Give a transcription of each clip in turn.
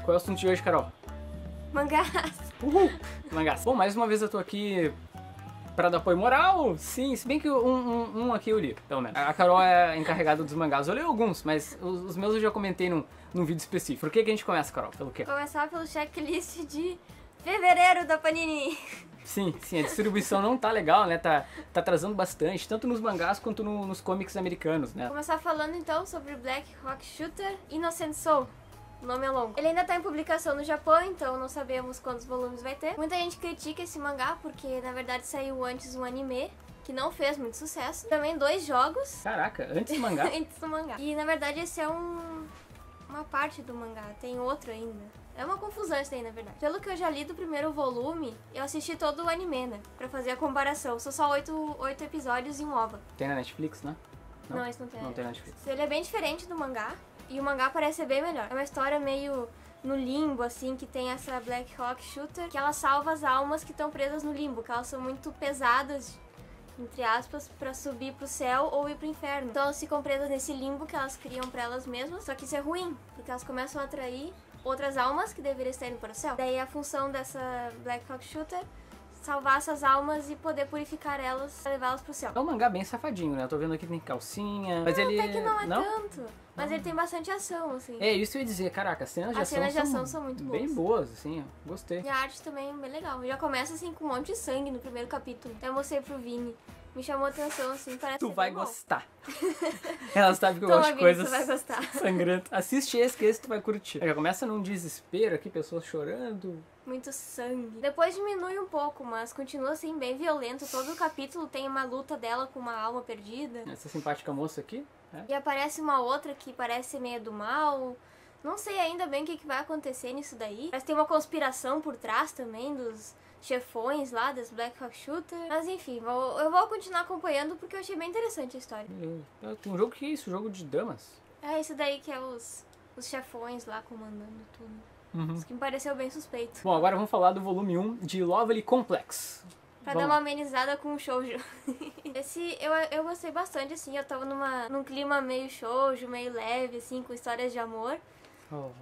Qual é o assunto de hoje, Carol? Mangás. Uhul! Mangás. Bom, mais uma vez eu tô aqui pra dar apoio moral. Sim, se bem que um aqui eu li, pelo menos. A Carol é encarregada dos mangás. Eu li alguns, mas os meus eu já comentei num vídeo específico. Por que a gente começa, Carol? Pelo quê? Começar pelo checklist de fevereiro da Panini. Sim, a distribuição não tá legal, né? Tá atrasando bastante, tanto nos mangás quanto nos comics americanos, né? Começar falando então sobre Black Rock Shooter Innocent Soul. O nome é longo. Ele ainda tá em publicação no Japão, então não sabemos quantos volumes vai ter. Muita gente critica esse mangá porque na verdade saiu antes um anime que não fez muito sucesso. Também 2 jogos. Caraca, antes do mangá? Antes do mangá. E na verdade esse é uma parte do mangá, tem outro ainda. É uma confusão isso daí, na verdade. Pelo que eu já li do primeiro volume, eu assisti todo o anime, né? Pra fazer a comparação. São só 8 episódios em um OVA. Tem na Netflix, né? Não, esse não tem. Não tem na Netflix. Ele é bem diferente do mangá. E o mangá parece ser bem melhor. É uma história meio no limbo, assim, que tem essa Black Rock Shooter, que ela salva as almas que estão presas no limbo, que elas são muito pesadas, entre aspas, pra subir pro céu ou ir pro inferno. Então elas ficam presas nesse limbo que elas criam pra elas mesmas, só que isso é ruim, porque elas começam a atrair outras almas que deveriam estar indo para o céu. Daí a função dessa Black Rock Shooter salvar essas almas e poder purificar elas pra levá-las pro céu. É um mangá bem safadinho, né? Eu tô vendo aqui que tem calcinha, mas ele... Até que não é tanto. Mas ele tem bastante ação, assim. É, isso eu ia dizer, caraca, as cenas de ação são muito boas. Bem boas, assim, gostei. E a arte também é bem legal. Já começa, assim, com um monte de sangue no primeiro capítulo. Até mostrei pro Vini. Me chamou a atenção, assim, parece Tu ser vai bem bom. gostar. Ela sabe que eu Toma, gosto de Vini, coisas tu vai gostar. sangrentas. Assiste esse, que esse tu vai curtir. Já começa num desespero aqui, pessoas chorando. Muito sangue. Depois diminui um pouco, mas continua, assim, bem violento. Todo capítulo tem uma luta dela com uma alma perdida. Essa simpática moça aqui. E aparece uma outra que parece ser meio do mal. Não sei ainda bem o que vai acontecer nisso daí. Parece que tem uma conspiração por trás também dos chefões lá, das Black Rock Shooter. Mas enfim, eu vou continuar acompanhando porque eu achei bem interessante a história. Tem um jogo que é isso, um jogo de damas. É isso daí que é os chefões lá comandando tudo. Isso que me pareceu bem suspeito. Bom, agora vamos falar do volume 1 de Lovely Complex. Pra dar uma amenizada com o shoujo. Esse eu gostei bastante, assim. Eu tava num clima meio shoujo, meio leve, assim, com histórias de amor.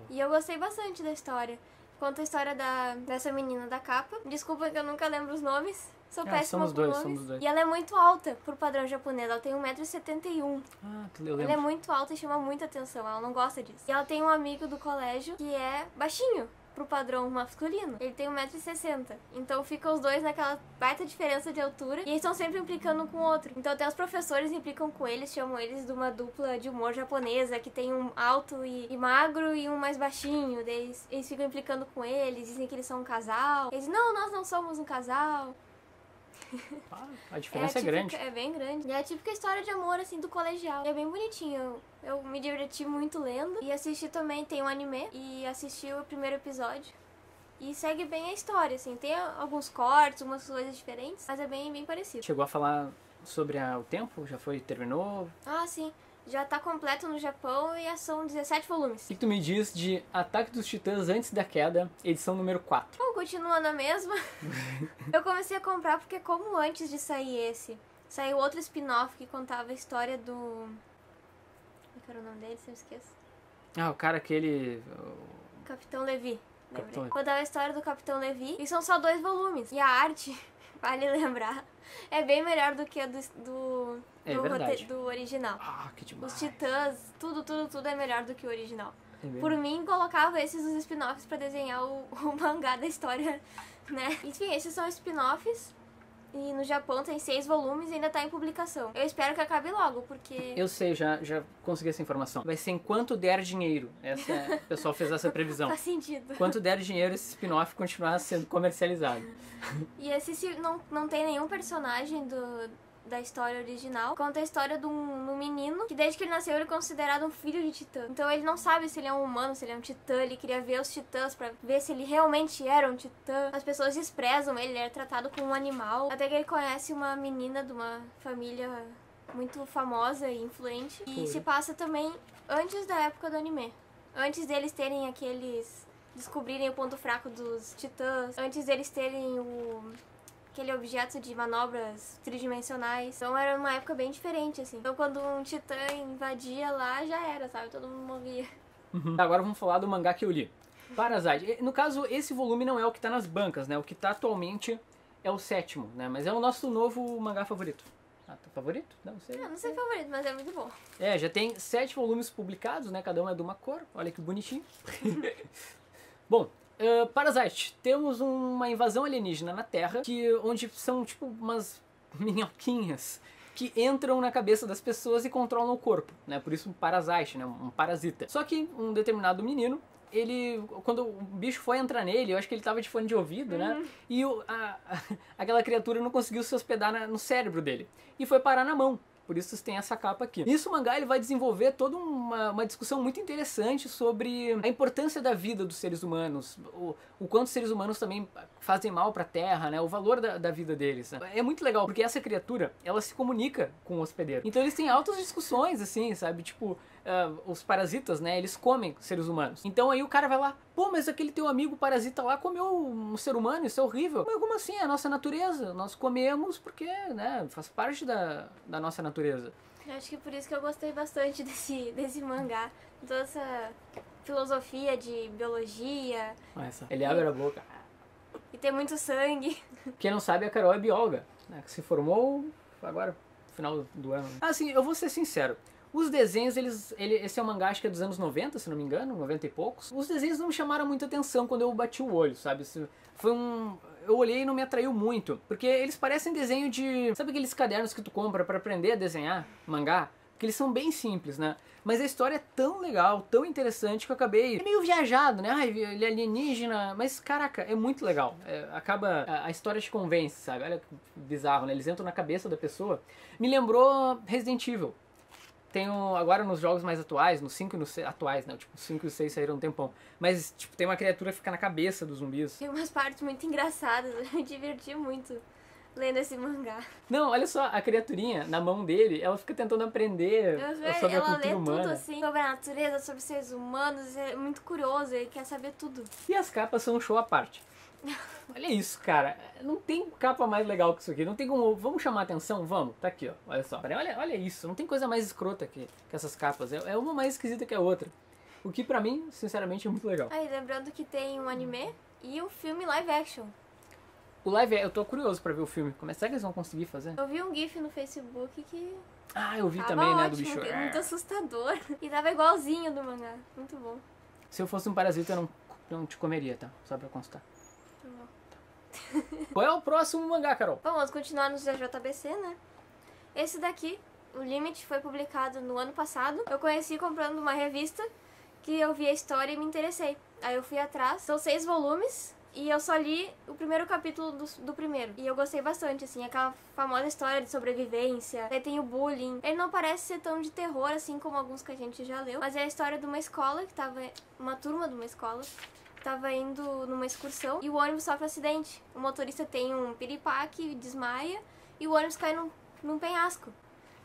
E eu gostei bastante da história. Conta a história dessa menina da capa. Desculpa que eu nunca lembro os nomes. Sou péssima com nomes. Somos dois. E ela é muito alta pro padrão japonês. Ela tem 1,71 m. Ah, eu lembro. Ela é muito alta e chama muita atenção. Ela não gosta disso. E ela tem um amigo do colégio que é baixinho pro padrão masculino. Ele tem 1,60 m. Então ficam os dois naquela baita diferença de altura. E eles estão sempre implicando um com o outro. Então até os professores implicam com eles, chamam eles de uma dupla de humor japonesa, que tem um alto e magro e um mais baixinho. Daí eles ficam implicando com eles, dizem que eles são um casal. Eles dizem, não, nós não somos um casal. A diferença é grande. É bem grande. E é a típica história de amor, assim, do colegial. E é bem bonitinho. Eu me diverti muito lendo. E assisti também, tem um anime. E assisti o primeiro episódio. E segue bem a história, assim. Tem alguns cortes, umas coisas diferentes. Mas é bem parecido. Chegou a falar sobre o tempo? Já terminou? Ah, sim. Já tá completo no Japão e são 17 volumes. O que tu me diz de Ataque dos Titãs Antes da Queda, edição número 4? Bom, continua na mesma. Eu comecei a comprar porque como antes de sair esse, saiu outro spin-off que contava a história do... Como era o nome dele? Se eu esqueço. Ah, o cara aquele... Capitão Levi. Capitão Levi. Contava a história do Capitão Levi. E são só 2 volumes. E a arte, vale lembrar, é bem melhor do que a do original. Ah, que demais. Os titãs, tudo é melhor do que o original. É Por mim, colocava esses os spin-offs pra desenhar o mangá da história, né? Enfim, esses são spin-offs. E no Japão tem 6 volumes e ainda tá em publicação. Eu espero que acabe logo, porque... Eu sei, já consegui essa informação. Vai ser enquanto der dinheiro. O pessoal fez essa previsão. Faz sentido. Enquanto der dinheiro, esse spin-off continuar sendo comercializado. E esse não tem nenhum personagem da história original. Conta a história de um menino que desde que ele nasceu ele é considerado um filho de titã. Então ele não sabe se ele é um humano, se ele é um titã. Ele queria ver os titãs pra ver se ele realmente era um titã. As pessoas desprezam ele é tratado como um animal. Até que ele conhece uma menina de uma família muito famosa e influente. E se passa também antes da época do anime. Antes deles terem descobrirem o ponto fraco dos titãs. Antes deles terem aquele objeto de manobras tridimensionais. Então era uma época bem diferente, assim. Então quando um titã invadia lá, já era, sabe? Todo mundo morria. Agora vamos falar do mangá que eu li. Parasite. No caso, esse volume não é o que tá nas bancas, né? O que tá atualmente é o 7º, né? Mas é o nosso novo mangá favorito. Ah, tá favorito? Não sei. Não sei favorito, mas é muito bom. Já tem 7 volumes publicados, né? Cada um é de uma cor. Olha que bonitinho. Bom, Parasite. Temos uma invasão alienígena na Terra, onde são tipo umas minhoquinhas que entram na cabeça das pessoas e controlam o corpo, né? Por isso um parasite, né? Um parasita. Só que um determinado menino, quando o bicho foi entrar nele, eu acho que ele tava de fone de ouvido, né? E aquela criatura não conseguiu se hospedar no cérebro dele. E foi parar na mão. Por isso tem essa capa aqui. Nisso o mangá ele vai desenvolver toda uma discussão muito interessante sobre a importância da vida dos seres humanos, o quanto os seres humanos também fazem mal pra Terra, né? O valor da vida deles. Né? É muito legal, porque essa criatura, ela se comunica com o hospedeiro. Então eles têm altas discussões, assim, sabe? Tipo, os parasitas, né? Eles comem seres humanos. Então aí o cara vai lá, pô, mas aquele teu amigo parasita lá comeu um ser humano, isso é horrível. Mas como assim? É a nossa natureza. Nós comemos porque, né? Faz parte da nossa natureza. Eu acho que por isso que eu gostei bastante desse mangá. Toda essa filosofia de biologia. Ele abre a boca. E tem muito sangue. Quem não sabe, a Carol é bióloga, né? Que se formou agora, no final do ano. Assim, eu vou ser sincero. Os desenhos, esse é um mangá, acho que é dos anos 90, se não me engano, 90 e poucos. Os desenhos não me chamaram muita atenção quando eu bati o olho, sabe? Eu olhei e não me atraiu muito, porque eles parecem desenho de... Sabe aqueles cadernos que tu compra pra aprender a desenhar mangá? Porque eles são bem simples, né? Mas a história é tão legal, tão interessante, que eu acabei... É meio viajado, né? Ai, ele é alienígena, mas caraca, é muito legal. A história te convence, sabe? Olha que bizarro, né? Eles entram na cabeça da pessoa. Me lembrou Resident Evil. Agora nos jogos mais atuais, nos 5 e nos 6 atuais, né? Tipo, 5 e 6 saíram um tempão. Mas, tipo, tem uma criatura que fica na cabeça dos zumbis. Tem umas partes muito engraçadas, eu me diverti muito lendo esse mangá. Não, olha só, a criaturinha na mão dele, ela fica tentando aprender sobre a cultura humana. Ela lê tudo, assim, sobre a natureza, sobre os seres humanos, é muito curioso, ele quer saber tudo. E as capas são um show à parte. Olha isso, cara. Não tem capa mais legal que isso aqui. Não tem como... Vamos chamar a atenção? Vamos. Tá aqui, ó. Olha só. Olha isso. Não tem coisa mais escrota que essas capas. É uma mais esquisita que a outra. O que pra mim, sinceramente, é muito legal. Aí, lembrando que tem um anime e um filme live action. O live, eu tô curioso pra ver o filme. Como é que eles vão conseguir fazer? Eu vi um gif no Facebook que... eu vi também, né, do bicho. Muito assustador. E tava igualzinho do mangá. Muito bom. Se eu fosse um parasita, eu não te comeria, tá? Só pra constar. Qual é o próximo mangá, Carol? Bom, vamos continuar nos JBC, né? Esse daqui, o Limit, foi publicado no ano passado. Eu conheci comprando uma revista que eu vi a história e me interessei. Aí eu fui atrás. São 6 volumes e eu só li o primeiro capítulo do primeiro. E eu gostei bastante, assim, aquela famosa história de sobrevivência. Aí tem o bullying. Ele não parece ser tão de terror, assim como alguns que a gente já leu. Mas é a história de uma escola, uma turma de uma escola tava indo numa excursão e o ônibus sofre acidente. O motorista tem um piripaque, desmaia e o ônibus cai num penhasco.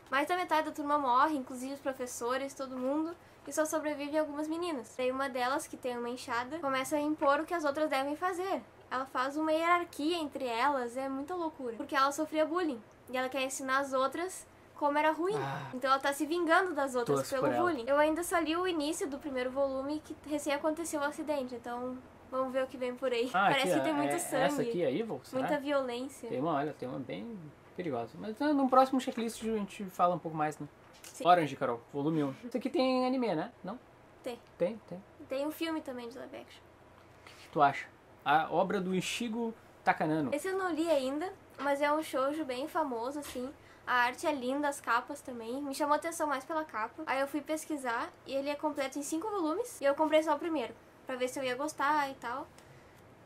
Mais da metade da turma morre, inclusive os professores, todo mundo, e só sobrevivem algumas meninas. Daí uma delas, que tem uma enxada, começa a impor o que as outras devem fazer. Ela faz uma hierarquia entre elas, é muita loucura, porque ela sofria bullying e ela quer ensinar as outras como era ruim. Então ela tá se vingando das outras pelo bullying. Eu ainda só li o início do primeiro volume, que recém aconteceu o acidente, então vamos ver o que vem por aí. Parece que tem muito sangue. Essa aqui é Evil? Será? Muita violência. Tem uma bem perigosa. Mas no próximo checklist a gente fala um pouco mais, né? Sim. Orange, Carol, volume 1. Isso aqui tem anime, né? Não? Tem. Tem. Tem um filme também de live action. O que tu acha? A obra do Ishigo Takanano. Esse eu não li ainda, mas é um shoujo bem famoso, assim. A arte é linda, as capas também. Me chamou a atenção mais pela capa. Aí eu fui pesquisar e ele é completo em 5 volumes. E eu comprei só o primeiro, pra ver se eu ia gostar e tal.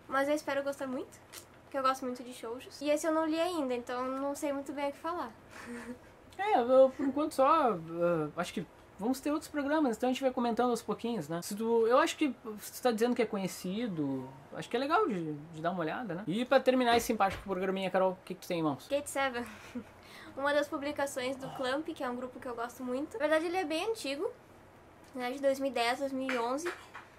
Mas eu espero gostar muito, porque eu gosto muito de shoujos. E esse eu não li ainda, então não sei muito bem o que falar. Eu, por enquanto só, acho que vamos ter outros programas, então a gente vai comentando aos pouquinhos, né? Eu acho que você tá dizendo que é conhecido, acho que é legal de dar uma olhada, né? E pra terminar esse simpático programinha, Carol, o que tu tem em mãos? Gate 7. Uma das publicações do Clamp, que é um grupo que eu gosto muito. Na verdade ele é bem antigo, né, de 2010, 2011,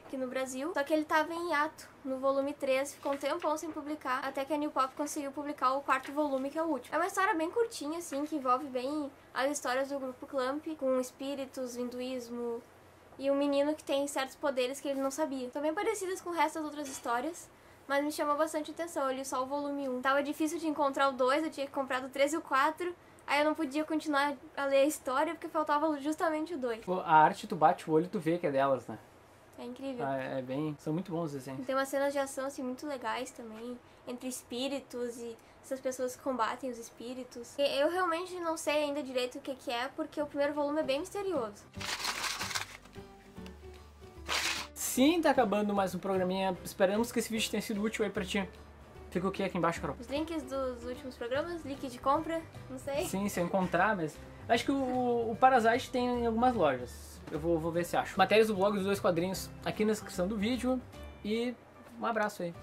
aqui no Brasil. Só que ele tava em hiato no volume 3, ficou um tempão sem publicar, até que a New Pop conseguiu publicar o 4º volume, que é o último. É uma história bem curtinha, assim, que envolve bem as histórias do grupo Clamp, com espíritos, hinduísmo, e um menino que tem certos poderes que ele não sabia. São bem parecidas com o resto das outras histórias, mas me chamou bastante atenção. Eu li só o volume 1. Tava difícil de encontrar o 2, eu tinha comprado o 3 e o 4. Aí eu não podia continuar a ler a história porque faltava justamente o 2. A arte, tu bate o olho e tu vê que é delas, né? É incrível. É bem... São muito bons os desenhos. Tem umas cenas de ação, assim, muito legais também. Entre espíritos e essas pessoas que combatem os espíritos. Eu realmente não sei ainda direito o que é, porque o primeiro volume é bem misterioso. Sim, tá acabando mais um programinha. Esperamos que esse vídeo tenha sido útil aí pra ti. Fica o que aqui embaixo, Carol? Os links dos últimos programas, link de compra, não sei. Sim, se eu encontrar, mas... Acho que o Parasite tem em algumas lojas. Eu vou ver se acho. Matérias do blog dos 2 quadrinhos aqui na descrição do vídeo. E um abraço aí.